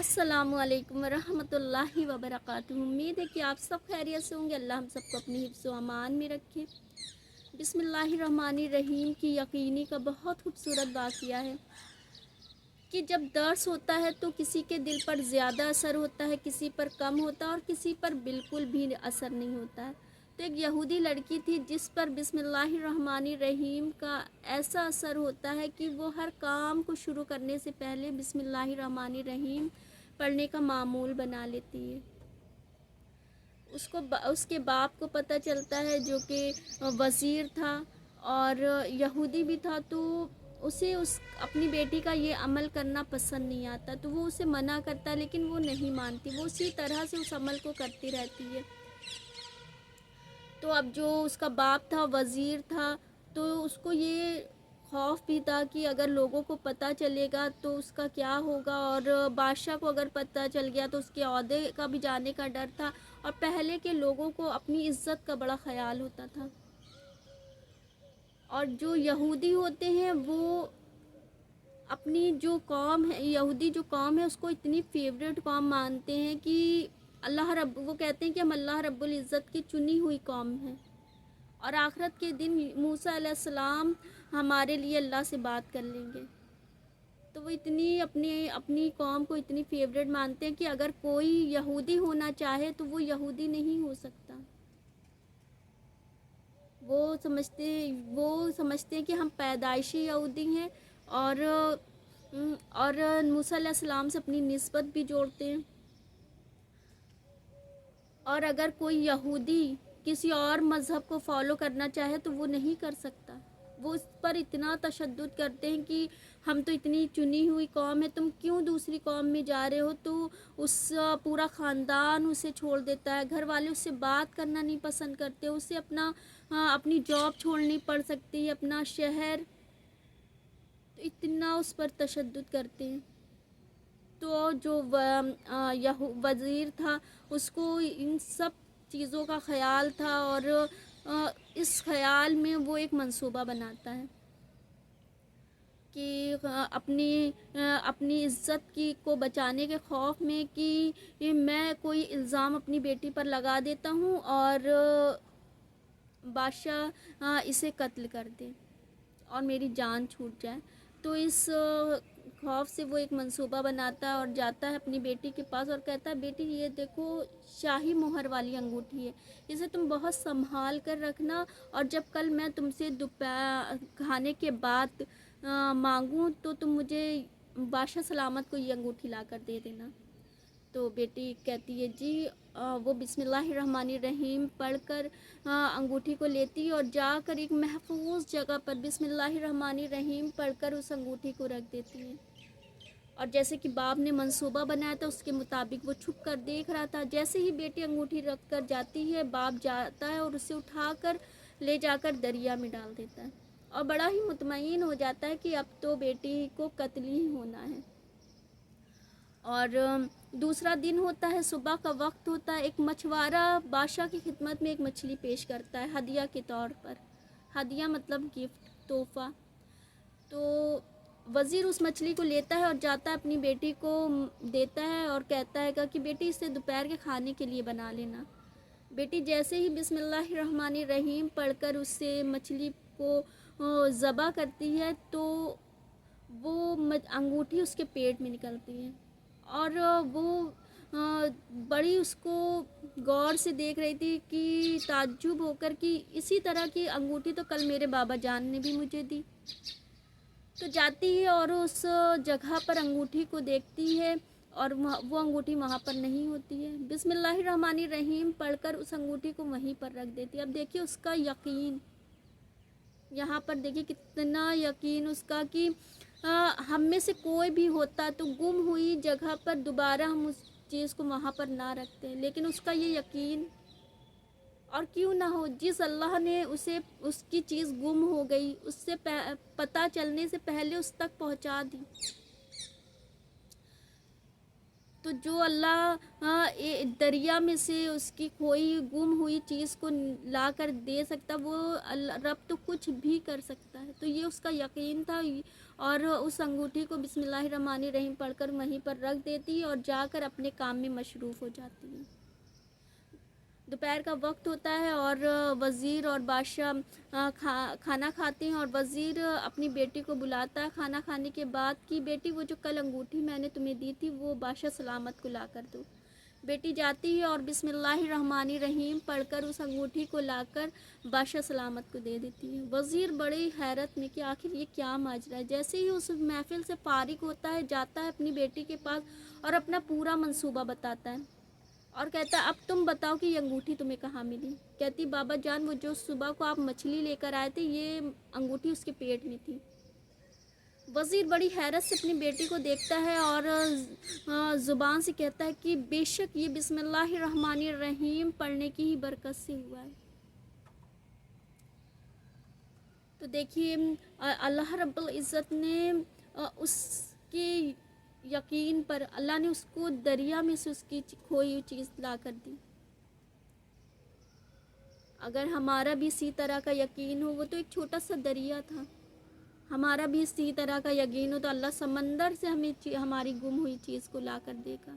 अस्सलामु अलैकुम वरहमतुल्लाहि वबरकातुहू। उम्मीद है कि आप सब खैरियत से होंगे। अल्लाह हम सबको अपनी हिफ्ज़ व अमान में रखे। बिस्मिल्लाहिर्रहमानिर्रहीम की यकीनी का बहुत खूबसूरत वाक़या है कि जब दर्स होता है तो किसी के दिल पर ज़्यादा असर होता है, किसी पर कम होता है और किसी पर बिल्कुल भी असर नहीं होता है। तो एक यहूदी लड़की थी जिस पर बिस्मिल्लाहिर्रहमानिर्रहीम का ऐसा असर होता है कि वो हर काम को शुरू करने से पहले बिस्मिल्लाहिर्रहमानिर्रहीम पढ़ने का मामूल बना लेती है। उसके बाप को पता चलता है जो कि वज़ीर था और यहूदी भी था, तो उसे उस अपनी बेटी का ये अमल करना पसंद नहीं आता, तो वो उसे मना करता है लेकिन वो नहीं मानती। वो उसी तरह से उस अमल को करती रहती है। तो अब जो उसका बाप था, वज़ीर था, तो उसको ये खौफ भी था कि अगर लोगों को पता चलेगा तो उसका क्या होगा, और बादशाह को अगर पता चल गया तो उसके ओहदे का भी जाने का डर था। और पहले के लोगों को अपनी इज़्ज़त का बड़ा ख़याल होता था। और जो यहूदी होते हैं वो अपनी जो कौम है, यहूदी जो कौम है, उसको इतनी फेवरेट कौम मानते हैं कि वो कहते हैं कि हम अल्लाह रब्बुल इज़्ज़त की चुनी हुई कौम हैं और आखिरत के दिन मूसा अलैहिस्सलाम हमारे लिए अल्लाह से बात कर लेंगे। तो वो इतनी अपनी अपनी कौम को इतनी फेवरेट मानते हैं कि अगर कोई यहूदी होना चाहे तो वो यहूदी नहीं हो सकता। वो समझते हैं कि हम पैदाइशी यहूदी हैं और मूसा अलैहिस्सलाम से अपनी निस्बत भी जोड़ते हैं। और अगर कोई यहूदी किसी और मज़हब को फॉलो करना चाहे तो वो नहीं कर सकता। वो इस पर इतना तशद्दुद करते हैं कि हम तो इतनी चुनी हुई कौम है, तुम क्यों दूसरी कौम में जा रहे हो। तो उस पूरा ख़ानदान उसे छोड़ देता है, घर वाले उससे बात करना नहीं पसंद करते, उसे अपनी जॉब छोड़नी पड़ सकती है, अपना शहर। तो इतना उस पर तशद्दुद करते हैं। तो जो वज़ीर था उसको इन सब चीज़ों का ख़याल था और इस ख़याल में वो एक मंसूबा बनाता है कि अपनी इज़्ज़त को बचाने के खौफ में कि मैं कोई इल्ज़ाम अपनी बेटी पर लगा देता हूँ और बादशाह इसे कत्ल कर दे और मेरी जान छूट जाए। तो इस खौफ से वो एक मंसूबा बनाता है और जाता है अपनी बेटी के पास और कहता है, बेटी ये देखो शाही मोहर वाली अंगूठी है, इसे तुम बहुत संभाल कर रखना और जब कल मैं तुमसे दोपहर खाने के बाद मांगूँ तो तुम मुझे बादशाह सलामत को ये अंगूठी ला कर दे देना। तो बेटी कहती है जी। वो बिस्मिल्लाहिर्रहमानिर्रहीम पढ़कर अंगूठी को लेती है और जाकर एक महफूज जगह पर बिस्मिल्लाहिर्रहमानिर्रहीम पढ़कर उस अंगूठी को रख देती है। और जैसे कि बाप ने मंसूबा बनाया था उसके मुताबिक वो छुप कर देख रहा था। जैसे ही बेटी अंगूठी रख कर जाती है, बाप जाता है और उसे उठाकर ले जाकर दरिया में डाल देता है और बड़ा ही मुतमईन हो जाता है कि अब तो बेटी को कत्ल ही होना है। और दूसरा दिन होता है, सुबह का वक्त होता है। एक मछुआरा बादशाह की खिदमत में एक मछली पेश करता है हदिया के तौर पर। हदिया मतलब गिफ्ट, तोहफ़ा। तो वज़ीर उस मछली को लेता है और जाता है अपनी बेटी को देता है और कहता है कि बेटी इसे दोपहर के खाने के लिए बना लेना। बेटी जैसे ही बिस्मिल्लाहिर्रहमानिर्रहीम पढ़कर उससे मछली को ज़बह करती है तो वो अंगूठी उसके पेट में निकलती है और वो बड़ी उसको गौर से देख रही थी कि ताज्जुब होकर कि इसी तरह की अंगूठी तो कल मेरे बाबा जान ने भी मुझे दी। तो जाती है और उस जगह पर अंगूठी को देखती है और वो अंगूठी वहाँ पर नहीं होती है। बिस्मिल्लाहिर्रहमानिर्रहीम पढ़कर उस अंगूठी को वहीं पर रख देती है। अब देखिए उसका यकीन, यहाँ पर देखिए कितना यकीन उसका कि हम में से कोई भी होता तो गुम हुई जगह पर दोबारा हम उस चीज़ को वहाँ पर ना रखते, लेकिन उसका ये यकीन। और क्यों ना हो, जिस अल्लाह ने उसे उसकी चीज़ गुम हो गई उससे पता चलने से पहले उस तक पहुँचा दी, तो जो अल्लाह दरिया में से उसकी खोई गुम हुई चीज़ को ला कर दे सकता, वो रब तो कुछ भी कर सकता है। तो ये उसका यकीन था اور اس انگوٹھی کو بسم اللہ الرحمن الرحیم پڑھ کر وہیں پر رکھ دیتی ہے اور جا کر اپنے کام میں مصروف ہو جاتی ہے۔ دوپہر کا وقت ہوتا ہے اور وزیر اور بادشاہ کھانا کھاتے ہیں، اور وزیر اپنی بیٹی کو بلاتا ہے کھانا کھانے کے بعد کہ بیٹی وہ جو کل انگوٹھی میں نے تمہیں دی تھی وہ بادشاہ سلامت کو لا کر دو۔ بیٹی جاتی ہے اور بسم اللہ الرحمن الرحیم پڑھ کر اس انگوٹھی کو لا کر بادشاہ سلامت کو دے دیتی ہے۔ وزیر بڑی حیرت میں کہ آخر یہ کیا ماجرا ہے۔ جیسے ہی اس محفل سے فارغ ہوتا ہے جاتا ہے اپنی بیٹی کے پاس اور اپنا پورا منصوبہ بتاتا ہے اور کہتا ہے اب تم بتاؤ کہ یہ انگوٹھی تمہیں کہاں ملی؟ کہتی بابا جان وہ جو صبح کو آپ مچھلی لے کر آئے تھے یہ انگوٹھی اس کے پیٹ میں تھی۔ وزیر بڑی حیرت سے اپنی بیٹی کو دیکھتا ہے اور زبان سے کہتا ہے کہ بے شک یہ بسم اللہ الرحمن الرحیم پڑھنے کی ہی برکت سے ہوا ہے۔ تو دیکھیے اللہ رب العزت نے اس کے یقین پر اللہ نے اس کو دریا میں سے اس کی کھوئی ہوئی چیز لا کر دی۔ اگر ہمارا بھی اسی طرح کا یقین ہو، وہ تو ایک چھوٹا سا دریا تھا، ہمارا بھی اسی طرح کا یقین ہو تو اللہ سمندر سے ہمیں ہماری گم ہوئی چیز کو لا کر دے گا۔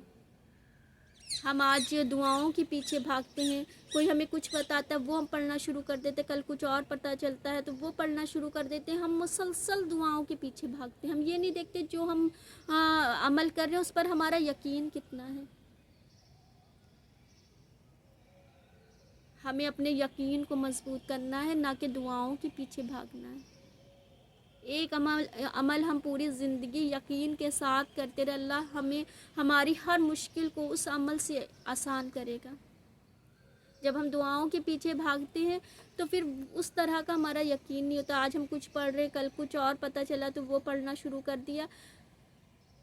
ہم آج دعاؤں کے پیچھے بھاگتے ہیں، کوئی ہمیں کچھ بتاتا ہے وہ ہم پڑھنا شروع کر دیتے، کل کچھ اور پتہ چلتا ہے تو وہ پڑھنا شروع کر دیتے ہیں۔ ہم مسلسل دعاؤں کے پیچھے بھاگتے ہیں، ہم یہ نہیں دیکھتے جو ہم عمل کر رہے ہیں اس پر ہمارا یقین کتنا ہے۔ ہمیں اپنے یقین کو مضبوط کرنا ہے، نہ کہ دعاؤں کے پیچھے بھاگنا ہے۔ ایک عمل ہم پوری زندگی یقین کے ساتھ کرتے رہے، اللہ ہمیں ہماری ہر مشکل کو اس عمل سے آسان کرے گا۔ جب ہم دعاؤں کے پیچھے بھاگتے ہیں تو پھر اس طرح کا ہمارا یقین نہیں ہوتا۔ آج ہم کچھ پڑھ رہے، کل کچھ اور پتہ چلا تو وہ پڑھنا شروع کر دیا،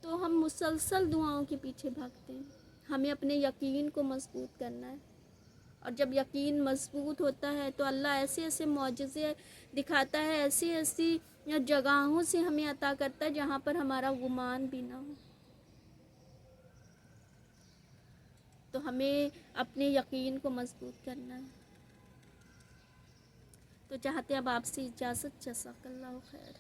تو ہم مسلسل دعاؤں کے پیچھے بھاگتے ہیں۔ ہمیں اپنے یقین کو مضبوط کرنا ہے، اور جب یقین مضبوط ہوتا ہے تو اللہ ایسے ایسے معجزے دکھاتا ہے، ایسی ایسی جگہوں سے ہمیں عطا کرتا ہے جہاں پر ہمارا گمان بھی نہ ہو۔ تو ہمیں اپنے یقین کو مضبوط کرنا ہے۔ تو چاہتے ہیں اب آپ سے اجازت، جزاک اللہ خیر۔